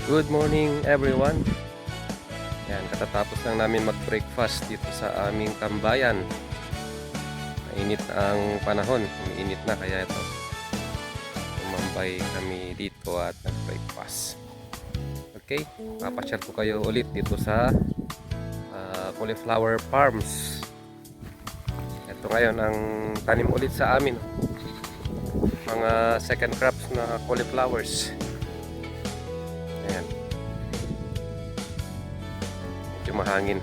Good morning everyone. Yan, katatapos lang namin mag-breakfast dito sa aming tambayan. Mainit ang panahon, umiinit na kaya ito. Tumambay kami dito at nag-breakfast. Okay, papasyal ko kayo ulit dito sa cauliflower farms. Ito ngayon ang tanim ulit sa amin. Mga second crops na cauliflowers. Ayan. Medyo mahangin.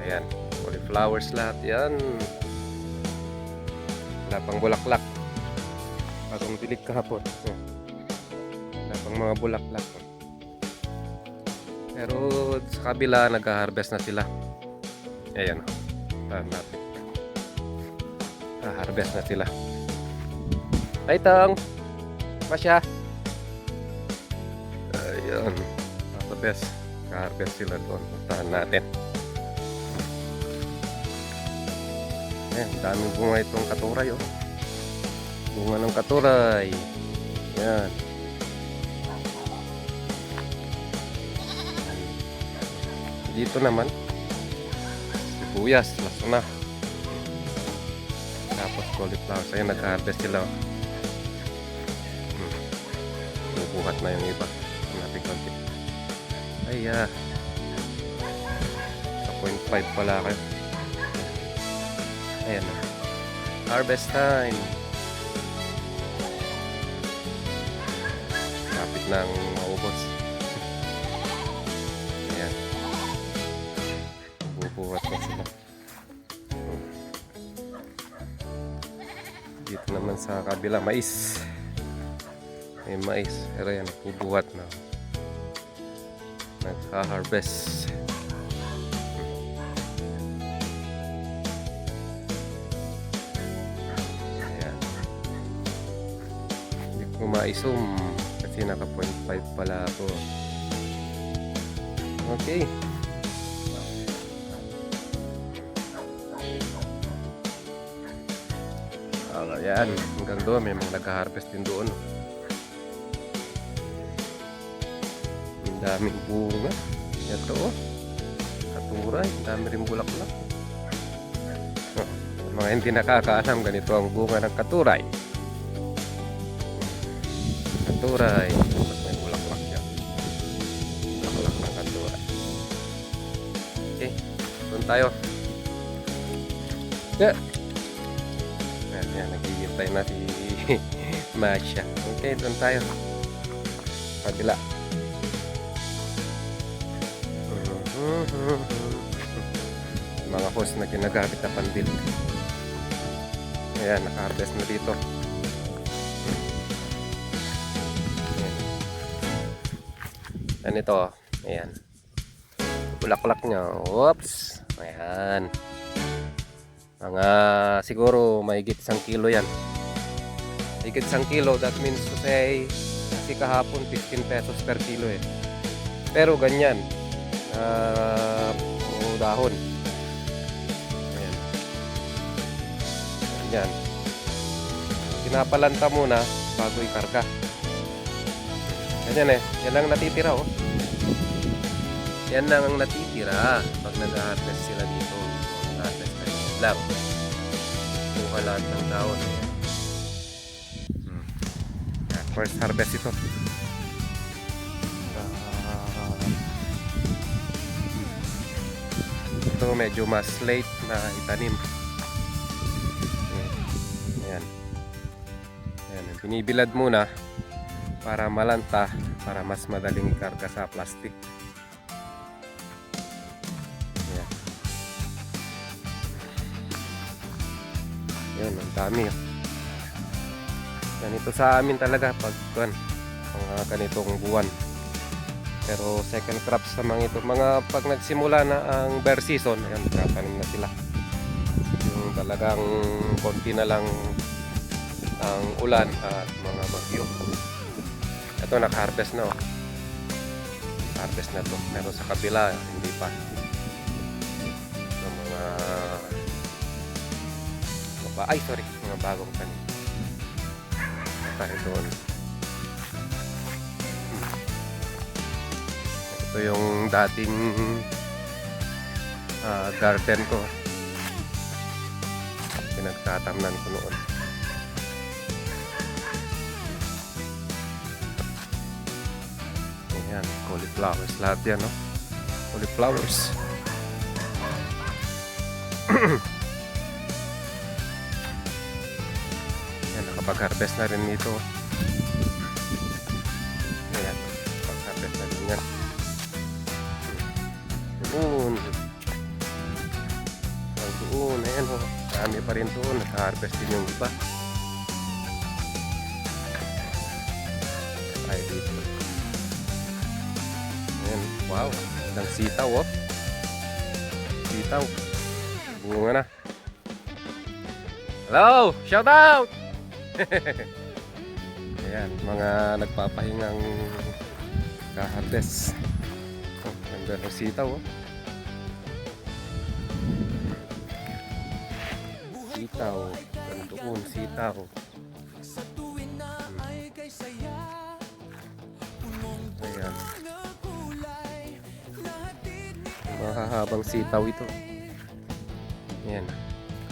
Ayan. Cauliflowers lahat yan. Wala pang bulaklak. Bagong dilig kahapon. Wala pang mga bulaklak. Pero sa kabila nag-harvest na sila. Ayan. Natin. Harvest na sila. Ay tang. Masya. Ayan. Harvest. Harvest sila doon. Puntahan natin. Ayan. Daming bunga itong katuray. Oh. Bunga ng katuray. Ayan. Dito naman. Sibuyas. Laso na. Tapos cauliflower. Ayan. Nag-harvest sila. Bubuhat na yung iba. Natin konti. Ay sa 0.5 pala kayo. Ayan na. Harvest time. Kapit nang maubos. Ayan. Bubuhat na sila. Dito naman sa kabila, mais. May mais. Pero yan, bubuhat na. Nagka-harvest. Ayan. Hindi ko maisum kasi naka 0.5 pala ako. Okay. Ayan. Hanggang doon may mga nagka-harvest din doon. Ang daming bunga. Ito oh. Katuray. Ang dami rin bulaklak. Mga hindi nakakaalam, ganito ang bunga ng katuray. Katuray. Tapos may bulaklak yan. Bulaklak ng katuray. Okay. Doon tayo. Yeah. Ayan. Naghihintay na si Masya. Okay. Doon tayo. Kabila. Mga hose na ginagamit na pandil. Ayan, naka-harvest na dito. Ayan ito. Ayan. Bulaklak niya. Oops. Ayan. Mga siguro mahigit 1 kilo yan. Higit 1 kilo. That means to say kasi kahapon 15 pesos per kilo eh. Pero ganyan. Dahon. Ayan. Ayan. Pinapalanta muna bago ikarga. Ganyan eh. Yan lang natitira oh. Yan lang ang natitira pag nag-harvest sila dito. Nag-harvest lang. Kuha lahat ng dahon. First harvest ito. Ito medyo mas late na itanim. Ayan. Ayan. Binibilad muna para malanta, para mas madaling ikarga sa plastic. Ayan. Ayan, ang dami. Ganito sa amin talaga pag mga ganitong buwan. Pero second crops sa mga ito. Mga pag nagsimula na ang bear season, ayan, nagtatanim na sila. Yung talagang konti na lang ang ulan at mga bagyo. Ito naka-harvest na oh. Harvest na to. Pero sa kabila, hindi pa. Yung mga mga bagong tanim. Tayo doon. Ito yung dating garden ko. Pinagtatamnan ko noon. Ayan, cauliflowers lahat yan, no? Cauliflowers. Ayan, nakapag-harvest na rin nito. Ayan, nakapag-harvest na rin yan. Doon. Doon, ayan, oh. Dami pa rin doon. Naka-harvest din yung iba. Ay, dito. Ayan, wow. Ang sitaw, oh. Sitaw. Bunga na. Hello! Shout out! Ayan, mga nagpapahingang ka-harvest. Oh, ganda ng sitaw, oh. Sitaw. Gandoon, sitaw. Ayan. Mahahabang sitaw ito. Ayan.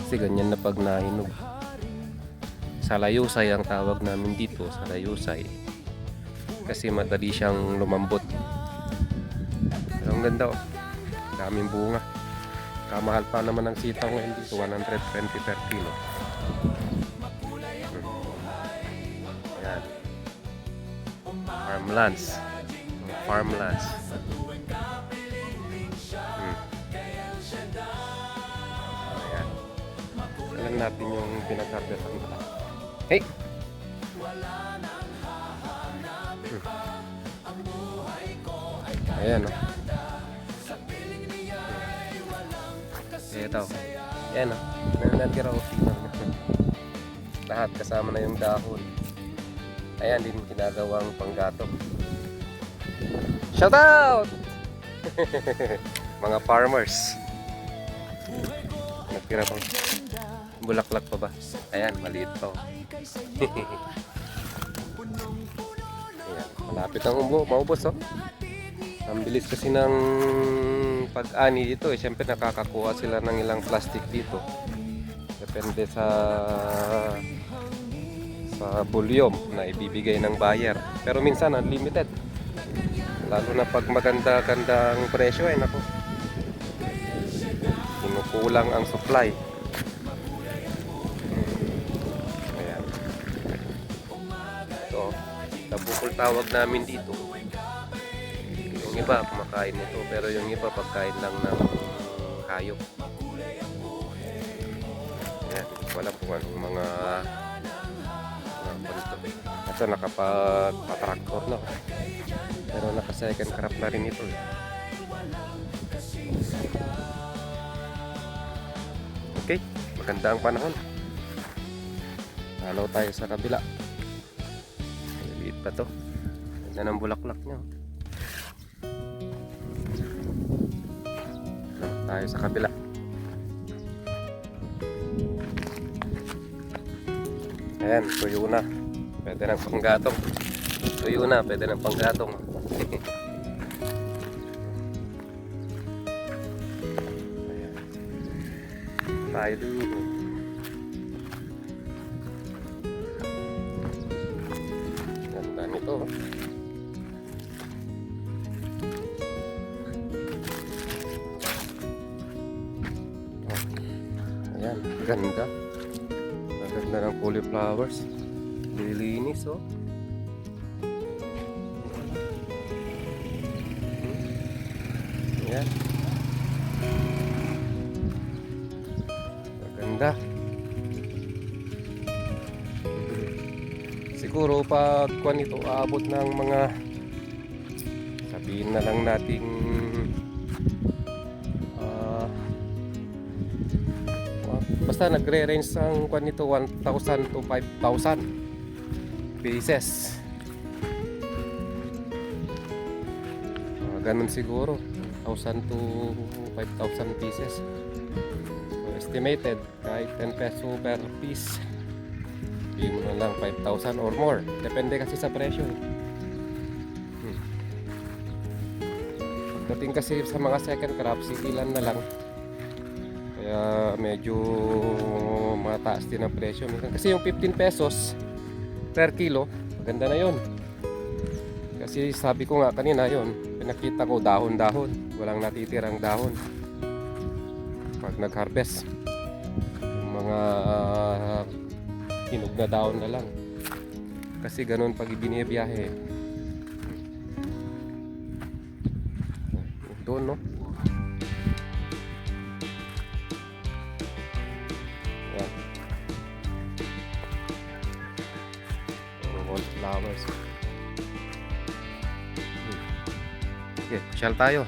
Kasi ganyan na pag nahinog. Salayusay ang tawag namin dito. Salayusay. Kasi madali siyang lumambot. Pero ang ganda, oh. Daming bunga. Kamahal pa naman ang sitaw ngayon dito. 120 per kilo. Ayan. Farmlands. Farmlands. Ayan. Alam natin yung pinag-harvestan nila. Hey! Ayan, oh. Ito. Ayan, oh. Meron natira, oh. Lahat kasama na yung dahon. Ayan din ginagawang panggatong. Shout out! Mga farmers. Nagtira pang bulaklak pa ba? Ayan, maliit pa, oh. Ayan, malapit ang maubos, oh. Ang bilis kasi ng pag-ani dito, eh. Siyempre nakakakuha sila ng ilang plastic dito. Depende sa volume na ibibigay ng buyer. Pero minsan unlimited. Lalo na pag maganda-gandang presyo, eh, nako. Kinukulang ang supply. Ayan. Ito, tabukol tawag namin dito. Yung iba kumakain nito, pero yung iba pagkain lang ng hayop. Ayan, wala po anong mga panito. Ito nakapag-traktor na. Pero naka-second crop na rin ito. Okay, maganda ang panahon. Halaw tayo sa kabila. Liit pa to. Ganda ng bulaklak niya. Tayo sa kabila. Ayan, tuyo na. Pwede ng panggatong. Tuyo na, pwede ng panggatong. Ayan. Tayo dito. Ganda nito. Ayan, ganda. Ganda ng cauliflowers. Lilinis, oh. Ayan. Ganda. Siguro pag kuwan ito aabot ng mga, sabihin na lang nating basta nagre-range ang kuwan nito 1,000 to 5,000 pieces. Ganun siguro 1,000 to 5,000 pieces. So, estimated kahit 10 peso per piece, bigyan mo na lang 5,000 or more, depende kasi sa presyo. Dating kasi sa mga second crops, ilan na lang. Kaya medyo mataas din ang presyo. Kasi yung 15 pesos per kilo, maganda na yon. Kasi sabi ko nga kanina yon, pinakita ko dahon-dahon, walang natitirang dahon pag nag-harvest. Yung mga hinog na dahon na lang. Kasi ganun pag ibinibiyahe. Doon, no? Yan. Wallflowers. Okay, shell tayo.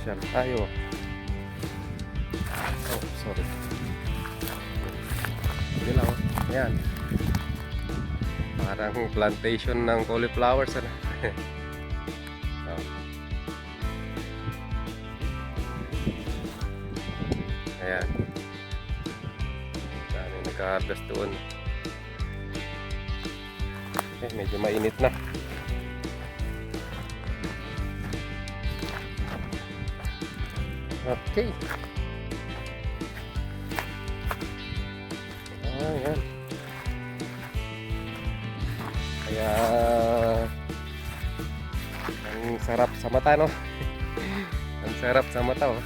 Shell tayo. Oh, sorry. Hindi lang, oh. Ayan. Parang plantation ng cauliflowers, ano? Oh. Ayan. Dami nagka-harvest doon. Okay, medyo mainit na. Okay. Ayan. Kaya ang sarap sa mata, no? Ang sarap sa mata, oh.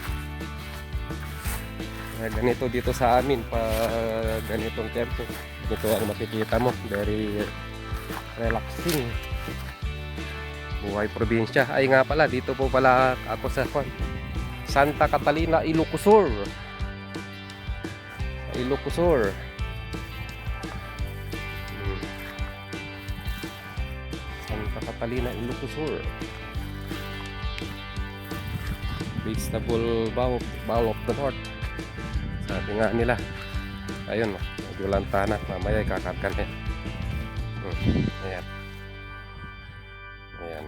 Kaya ganito dito sa amin pa ganitong tempo. Ito ang makikita mo, very relaxing. Buhay probinsya. Ay nga pala, dito po pala ako sa Santa Catalina, Ilocosur. Ilocosur. Santa Catalina, Ilocosur. Vegetable bowl of the North. Sabi nga nila. Ayun, medyo lantana. Mamaya ikakarkan yan. Ayan. Ayan.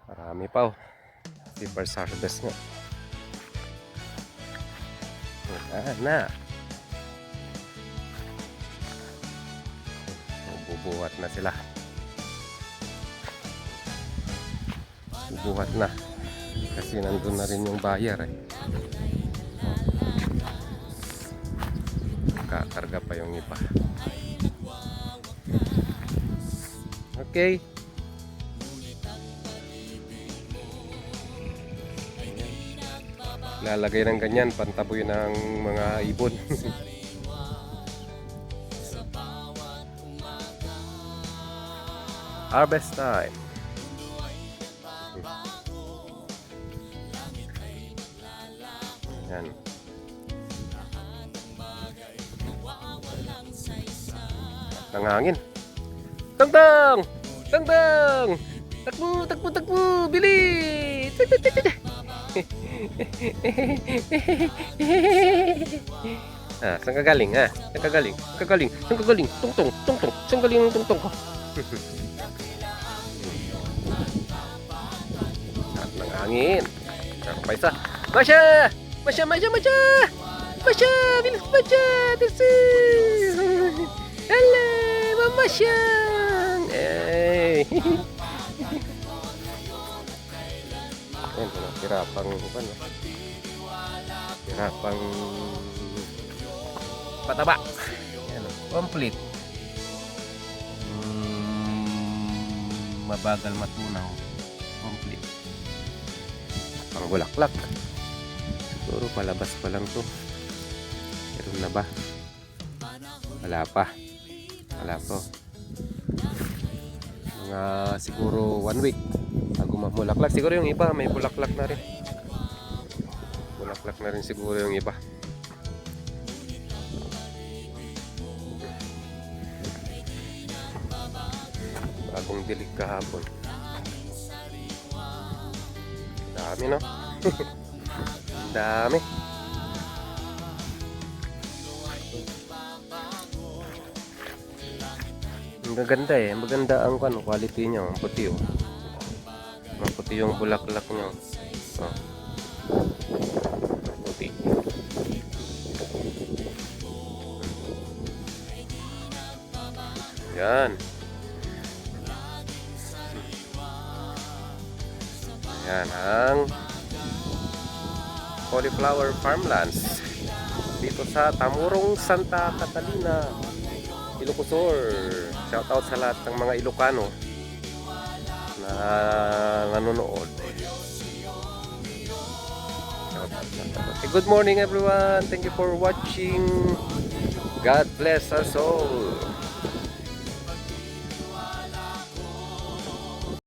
Marami pa, oh. Si first harvest nga. Ayan na. Bubuhat na sila. Bubuhat na. Kasi nandun na rin yung buyer, eh. Kakarga pa yung iba. Okay. Lalagay ng ganyan, pantaboy ng mga ibon. Harvest time. Yan. Nangangin. Tang-tang! Tang-tang! Takbo, takbo, takbo! Bilis! Saan ka galing, ha? Saan ka galing? Saan ka galing? Saan ka galing? Tungtong, tungtong. Saan galing yung tungtong ko? Nangangin. Meron pa isa. Masya! Masya, Masya, Masya! Masya! Bilis, Masya! Desi! Hala! Mamasyang! Eh! Ayan, hirapang ano? Hirapang pataba. Ayan, complete. Mabagal matunaw. Complete. Pang bulaklak. Siguro palabas pa lang to. Meron na ba? Wala pa. Wala po. Mga siguro 1 week bago mamulaklak. Siguro yung iba may bulaklak na rin. Bulaklak na rin siguro yung iba. Bagong dilig kahapon. Dami, no? Dami. Maganda, eh. Maganda ang quality niya. Ang puti, oh. Ang puti yung bulaklak niya. Oh. Puti. Yan. Yan ang cauliflower farmlands dito sa Tamurong, Santa Catalina, Ilocosur. Shoutout sa lahat ng mga Ilocano na nanonood. Okay, good morning everyone. Thank you for watching. God bless us all.